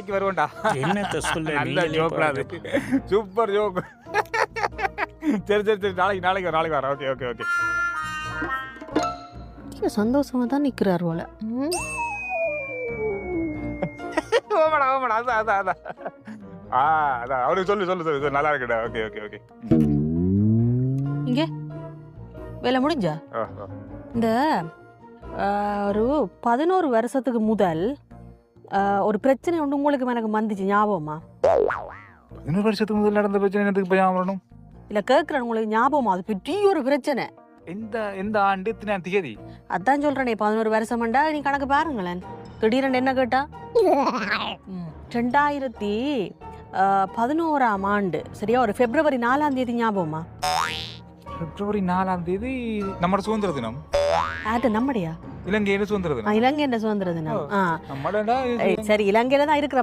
நாளைக்கு வருவோம்டா. என்னத்த சொல்ல நல்ல ஜோக்டா அது. Super joke. சரி சரி சரி நாளைக்கு வரேன். Okay okay okay. சந்தோஷமா தான் நிக்கிறார் போல. ஓமடா அதான். அதான் அவருக்கு சொல்லு நல்லா இருக்குடா. Okay okay okay. இங்க வேலை முடிஞ்சா? இந்த ஒரு 11 வருஷத்துக்கு முதல் ஒரு பிரச்சனை ஒன்று உங்களுக்கு எனக்கு வந்துச்சு ஞாபகமா? 11 வருஷத்துக்கு முதல் நடந்த பிரச்சனை எனக்கு பயம் வரணும். இல்லை கேட்குறேன், உங்களுக்கு ஞாபகமா? அது பெரிய ஒரு பிரச்சனை. எந்த ஆண்டு எத்தனை தேதி? அதான் சொல்கிறேனே, 11 வருஷம்டா. நீ கணக்கு பாருங்களேன். திடீரென்று என்ன கேட்டா 2011ஆம் ஆண்டு சரியா, ஒரு பிப்ரவரி 4ஆம் தேதி ஞாபகமா? பிப்ரவரி 4ஆம் தேதி நம்ம சுதந்திர தினம். அது நம்மடையா? இலங்கையில சுதந்திர தினம். இலங்கையின் சுதந்திர தினம். நம்மடா சரி, இலங்கையில தான் இருக்கிற